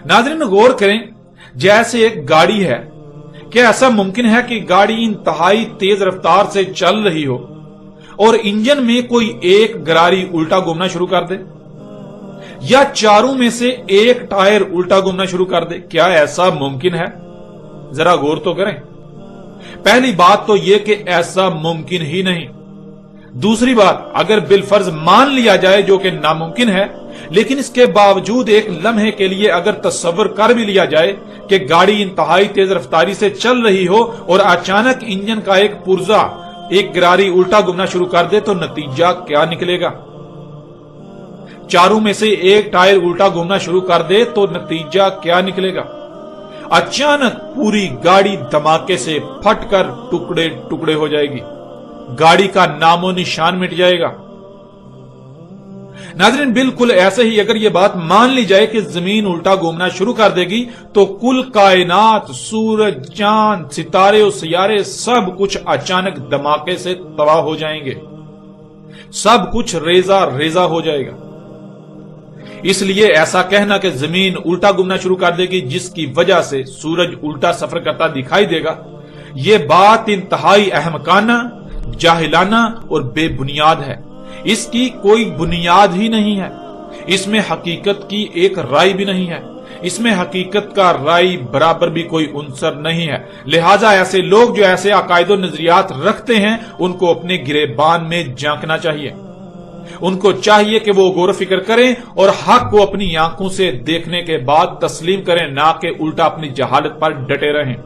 नाज़रीन गौर करें, जैसे एक गाड़ी है, क्या ऐसा मुमकिन है कि गाड़ी इंतहाई तेज रफ्तार से चल रही हो और इंजन में कोई एक गरारी उल्टा घूमना शुरू कर दे, या चारों में से एक टायर उल्टा घूमना शुरू कर दे? क्या ऐसा मुमकिन है? जरा गौर तो करें। पहली बात तो यह कि ऐसा मुमकिन ही नहीं। दूसरी बात, अगर बिलफर्ज मान लिया जाए जो कि नामुमकिन है, लेकिन इसके बावजूद एक लम्हे के लिए अगर तस्वर कर भी लिया जाए कि गाड़ी इंतहाई तेज रफ्तारी से चल रही हो और अचानक इंजन का एक पुर्जा एक गरारी उल्टा घूमना शुरू कर दे, तो नतीजा क्या निकलेगा? चारों में से एक टायर उल्टा घूमना शुरू कर दे तो नतीजा क्या निकलेगा? अचानक पूरी गाड़ी धमाके से फटकर टुकड़े टुकड़े हो जाएगी, गाड़ी का नामो निशान मिट जाएगा। नाज़रीन बिल्कुल ऐसे ही अगर यह बात मान ली जाए कि जमीन उल्टा घूमना शुरू कर देगी तो कुल कायनात, सूरज, चांद, सितारे और सियारे सब कुछ अचानक धमाके से तबाह हो जाएंगे, सब कुछ रेजा रेजा हो जाएगा। इसलिए ऐसा कहना कि जमीन उल्टा घूमना शुरू कर देगी जिसकी वजह से सूरज उल्टा सफर करता दिखाई देगा, यह बात इंतहाई अहमकाना, जाहिलाना और बेबुनियाद है। इसकी कोई बुनियाद ही नहीं है। इसमें हकीकत की एक राय भी नहीं है। इसमें हकीकत का राय बराबर भी कोई उनसर नहीं है। लिहाजा ऐसे लोग जो ऐसे अकायदो नजरियात रखते हैं उनको अपने गिरेबान में झांकना चाहिए। उनको चाहिए कि वो गौर फिक्र करें और हक को अपनी आंखों से देखने के बाद तस्लीम करें, ना कि उल्टा अपनी जहालत पर डटे रहें।